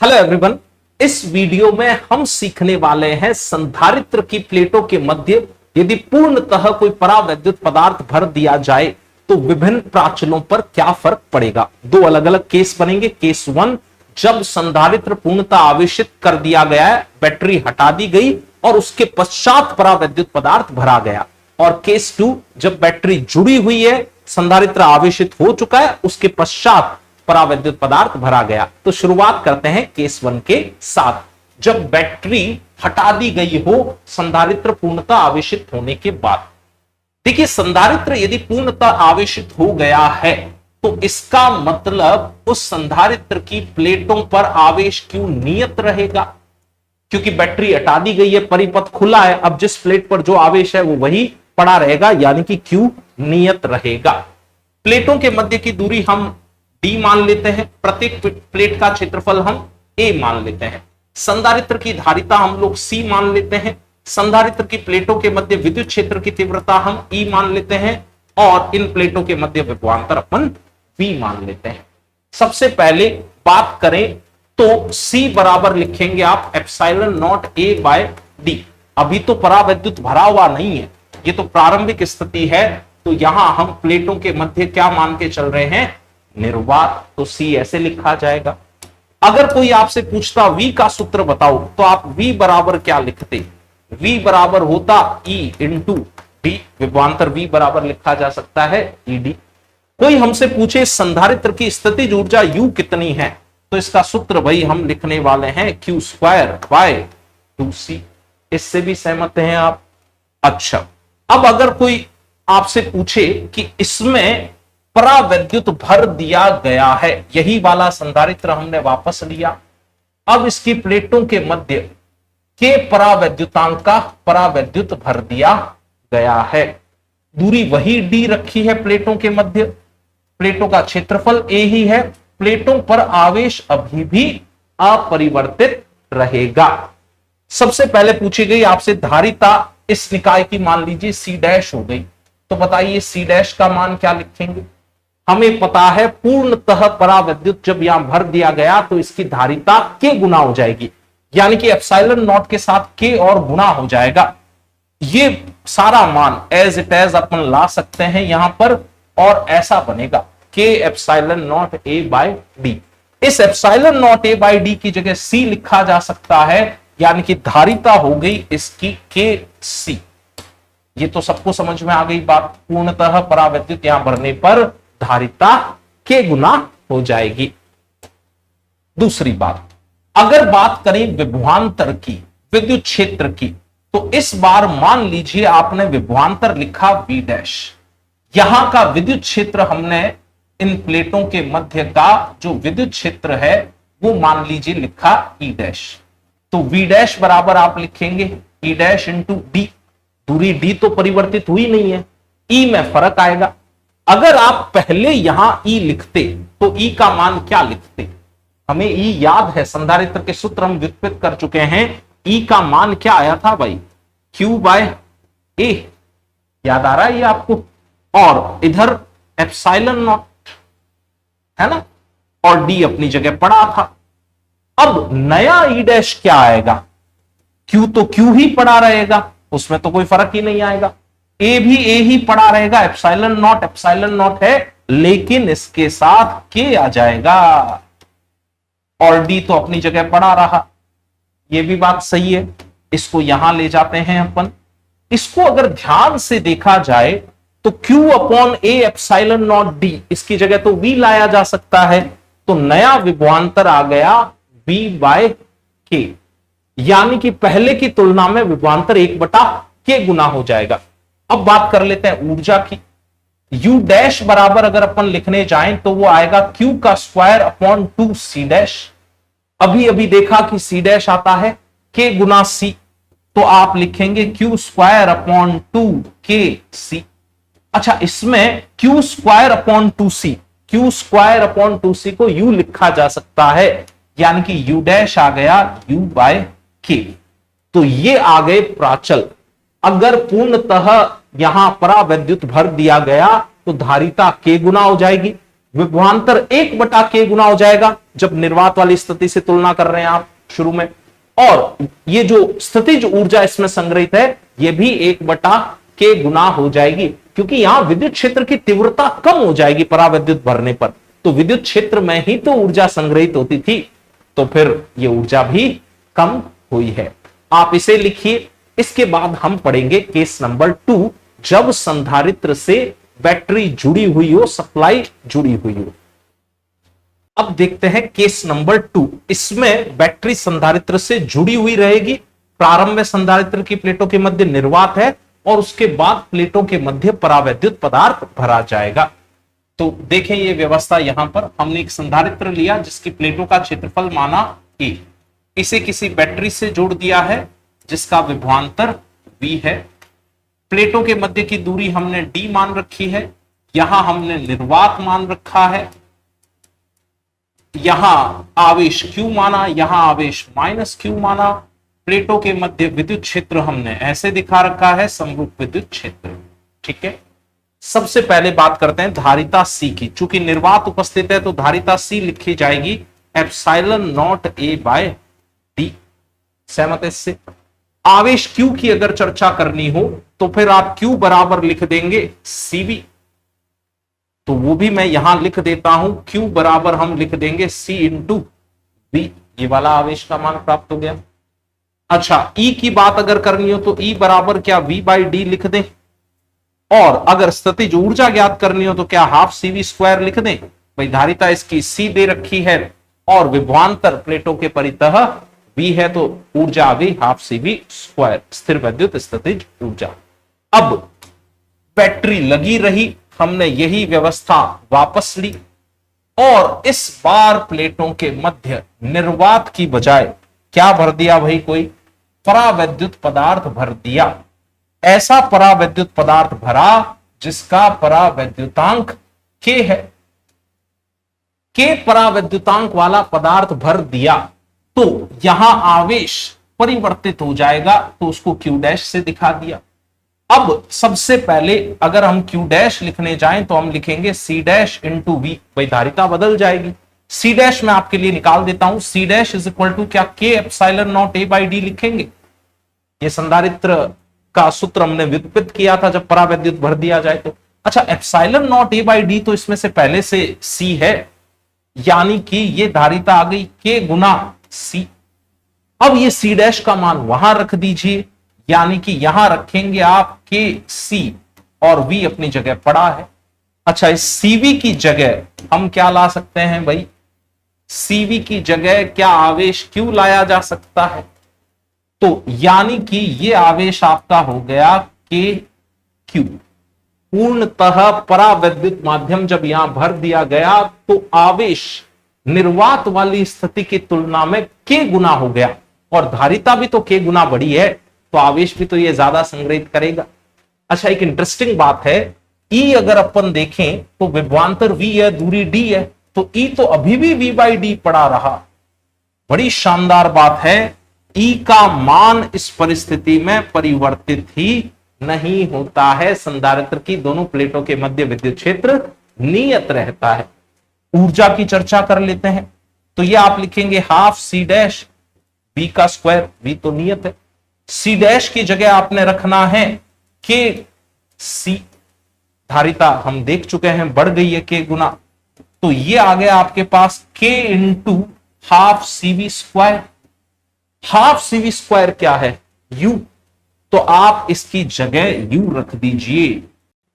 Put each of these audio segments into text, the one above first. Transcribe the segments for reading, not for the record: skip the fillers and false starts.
Hello everyone, इस video में हम सीखने वाले हैं संधारित्र की प्लेटों के मध्य यदि पूर्णतः कोई परावैद्युत पदार्थ भर दिया जाए तो विभिन्न प्राचलों पर क्या फर्क पड़ेगा। दो अलग अलग केस बनेंगे। केस 1, जब संधारित्र पूर्णतः आवेशित कर दिया गया है, बैटरी हटा दी गई और उसके पश्चात परावैद्युत पदार्थ भरा गया। और केस 2, जब बैटरी जुड़ी हुई है, संधारित्र आवेशित हो चुका है, उसके पश्चात परावैद्युत पदार्थ भरा गया। तो शुरुआत करते हैं केस 1 के साथ। जब बैटरी हटा दी गई हो संधारित्र पूर्णतः आवेशित होने के बाद। देखिए, संधारित्र यदि पूर्णतः आवेशित हो गया है तो इसका मतलब उस संधारित्र की प्लेटों पर आवेश क्यू नियत रहेगा, क्योंकि बैटरी हटा दी गई है, परिपथ खुला है। अब जिस प्लेट पर जो आवेश है वो वही पड़ा रहेगा, यानी कि क्यू नियत रहेगा। प्लेटों के मध्य की दूरी हम d मान लेते हैं, प्रत्येक प्लेट का क्षेत्रफल हम a मान लेते हैं। संधारित्र की धारिता हम लोग c मान लेते हैं। संधारित्र की प्लेटों के मध्य विद्युत क्षेत्र की तीव्रता हम E मान लेते हैं और इन प्लेटों के मध्य विभवांतर अपन V मान लेते हैं। सबसे पहले बात करें तो C बराबर लिखेंगे आप epsilon naught A by D। अभी तो परावैद्युत भरा हुआ नहीं है, ये तो प्रारंभिक स्थिति है, तो यहां हम प्लेटों के मध्य क्या मान के चल रहे हैं, निर्वात। तो C ऐसे लिखा जाएगा। अगर कोई आपसे पूछता V का सूत्र बताओ तो आप V बराबर क्या लिखते, V बराबर होता E इंटू D। विभवांतर V बराबर लिखा जा सकता है ED। कोई हमसे पूछे संधारित्र की स्थितिज ऊर्जा U कितनी है, तो इसका सूत्र भाई हम लिखने वाले हैं Q स्क्वायर बाय 2C। इससे भी सहमत हैं आप? अच्छा, अब अगर कोई आपसे पूछे कि इसमें परावैद्युत भर दिया गया है, यही वाला संधारित्र हमने वापस लिया, अब इसकी प्लेटों के मध्य के परावैद्युतांक का परावैद्युत भर दिया गया है। दूरी वही d रखी है प्लेटों के मध्य, प्लेटों का क्षेत्रफल a ही है, प्लेटों पर आवेश अभी भी अपरिवर्तित रहेगा। सबसे पहले पूछी गई आपसे धारिता इस निकाय की, मान लीजिए C डैश हो गई, तो बताइए C डैश का मान क्या लिखेंगे। हमें पता है पूर्णतः परावैद्युत जब यहां भर दिया गया तो इसकी धारिता k गुना हो जाएगी, यानी कि एप्सिलॉन नॉट के साथ k और गुना हो जाएगा। ये सारा मान एज इट एज अपन ला सकते हैं यहां पर, और ऐसा बनेगा k epsilon naught a by d। इस epsilon naught a by d की जगह c लिखा जा सकता है, यानी कि धारिता हो गई इसकी kc। ये तो सबको समझ में आ गई बात। पूर्णतः परावैद्युत यहां भरने पर धारिता k गुना हो जाएगी। दूसरी बात, अगर बात करें विभवांतर की, विद्युत क्षेत्र की, तो इस बार मान लीजिए आपने विभवांतर लिखा V डैश। यहां का विद्युत क्षेत्र हमने इन प्लेटों के मध्य का जो विद्युत क्षेत्र है वो मान लीजिए लिखा E डैश। तो V डैश बराबर आप लिखेंगे E डैश इंटू D। दूरी D तो परिवर्तित हुई नहीं है, E में फर्क आएगा। अगर आप पहले यहां E लिखते तो E का मान क्या लिखते, हमें E याद है, संधारित्र के सूत्र हम व्युत्पत्ति कर चुके हैं। E का मान क्या आया था भाई, Q बाय A, याद आ रहा है ये आपको। और इधर एप्सिलॉन नॉट है ना, और D अपनी जगह पड़ा था। अब नया E डैश क्या आएगा, Q तो Q ही पड़ा रहेगा, उसमें तो कोई फर्क ही नहीं आएगा। A भी A ही पड़ा रहेगा, एप्सिलॉन नॉट है, लेकिन इसके साथ K आ जाएगा, और D तो अपनी जगह पड़ा रहा। ये भी बात सही है। इसको यहां ले जाते हैं अपन। इसको अगर ध्यान से देखा जाए तो Q upon A epsilon not D, इसकी जगह तो V लाया जा सकता है, तो नया विभवांतर आ गया V बाय K, यानी कि पहले की तुलना में विभवांतर 1/K गुना हो जाएगा। अब बात कर लेते हैं ऊर्जा की। U डैश बराबर अगर अपन लिखने जाएं तो वो आएगा Q का स्क्वायर अपॉन 2C डैश। अभी अभी देखा कि C डैश आता है K गुना C, तो आप लिखेंगे Q स्क्वायर अपॉन 2KC। अच्छा, इसमें Q square upon 2C, Q square upon 2C को U लिखा जा सकता है, यानी कि U डैश आ गया U बाय K। तो ये आ गए प्राचल। अगर पूर्णतः यहां परावैद्युत भर दिया गया तो धारिता K गुना हो जाएगी, विभवांतर 1/k गुना हो जाएगा जब निर्वात वाली स्थिति से तुलना कर रहे हैं आप शुरू में, और ये जो स्थितिज ऊर्जा इसमें संग्रहित है ये भी 1/k गुना हो जाएगी, क्योंकि यहां विद्युत क्षेत्र की तीव्रता कम हो जाएगी परावैद्युत भरने पर, तो विद्युत क्षेत्र में ही तो ऊर्जा संग्रहित होती थी, तो फिर ये ऊर्जा भी कम हुई है। आप इसे लिखिए। इसके बाद हम पढ़ेंगे केस नंबर 2, जब संधारित्र से बैटरी जुड़ी हुई हो, सप्लाई जुड़ी हुई हो। अब देखते हैं केस नंबर 2। इसमें बैटरी संधारित्र से जुड़ी हुई रहेगी। प्रारंभ में संधारित्र की प्लेटों के मध्य निर्वात है और उसके बाद प्लेटों के मध्य परावैद्युत पदार्थ भरा जाएगा। तो देखें ये व्यवस्था, यहां पर हमने एक संधारित्र लिया जिसकी प्लेटों का क्षेत्रफल माना A, इसे किसी बैटरी से जोड़ दिया है जिसका विभवांतर V है। प्लेटों के मध्य की दूरी हमने D मान रखी है, यहां हमने निर्वात मान रखा है, यहां आवेश Q माना, यहां आवेश -Q माना। प्लेटों के मध्य विद्युत क्षेत्र हमने ऐसे दिखा रखा है, समरूप विद्युत क्षेत्र। ठीक है, सबसे पहले बात करते हैं धारिता C की। चूंकि निर्वात उपस्थित है तो धारिता C लिखी जाएगी ε0A/d। सहमत है इससे? आवेश Q की अगर चर्चा करनी हो तो फिर आप Q बराबर लिख देंगे CV, तो वो भी मैं यहां लिख देता हूं। Q बराबर हम लिख देंगे C × V, ये वाला आवेश का मान प्राप्त हो गया। अच्छा, E की बात अगर करनी हो तो E बराबर क्या V/d लिख दें, और अगर स्थितिज ऊर्जा ज्ञात करनी हो तो क्या ½ CV² लिख दें। भाई धारिता इसकी C दे रखी है और विभवांतर प्लेटों के परितः V है, तो ऊर्जा आ गई ½ CV², स्थिर विद्युत स्थितिज ऊर्जा। अब बैटरी लगी रही, हमने यही व्यवस्था वापस ली और इस बार प्लेटों के मध्य निर्वात की बजाय क्या भर दिया भाई? कोई परावैद्युत पदार्थ भर दिया। ऐसा परावैद्युत पदार्थ भरा जिसका परावैद्युतांक K है। K परावैद्युतांक वाला पदार्थ भर दिया तो यहां आवेश परिवर्तित हो जाएगा, तो उसको Q' से दिखा दिया। अब सबसे पहले अगर हम Q' लिखने जाएं तो हम लिखेंगे C' × V। भाई धारिता बदल जाएगी। C' मैं आपके लिए निकाल देता हूं। C' = क्या K ε0A/d लिखेंगे। ये संधारित्र का सूत्र हमने व्युत्पत्ति किया था जब परावैद्युत भर दिया जाए तो। अच्छा, ε0A/d तो इसमें से पहले से C है, यानी कि ये धारिता आ गई K × C। अब ये C' का मान वहां रख दीजिए, यानी कि यहां रखेंगे आप KC और V अपनी जगह पड़ा है। अच्छा, इस CV की जगह हम क्या ला सकते हैं भाई? CV की जगह क्या आवेश Q लाया जा सकता है? तो यानी कि ये आवेश आपका हो गया KQ। पूर्णतः परावैद्युत माध्यम जब यहां भर दिया गया तो आवेश निर्वात वाली स्थिति की तुलना में K गुना हो गया, और धारिता भी तो K गुना बड़ी है, तो आवेश भी तो ये ज्यादा संग्रहित करेगा। अच्छा, एक इंटरेस्टिंग बात है, E अगर अपन देखें तो विभवांतर V है, दूरी D है, तो E तो अभी भी V/d पड़ा रहा। बड़ी शानदार बात है, E का मान इस परिस्थिति में परिवर्तित ही नहीं होता है। संधारित्र की दोनों प्लेटों के मध्य विद्युत क्षेत्र नियत रहता है। ऊर्जा की चर्चा कर लेते हैं, तो ये आप लिखेंगे ½ C' V², V तो नियत है। C' की जगह आपने रखना है KC। धारिता हम देख चुके हैं बढ़ गई है K गुना, तो ये आ गया आपके पास K × ½ CV²। ½ CV² क्या है? U, तो आप इसकी जगह U रख दीजिए,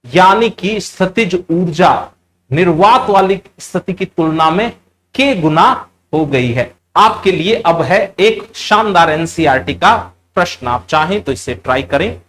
यानी कि स्थितिज ऊर्जा निर्वात वाली स्थिति की तुलना में K गुना हो गई है। आपके लिए अब है एक शानदार NCERT का प्रश्न, आप चाहें तो इसे ट्राई करें।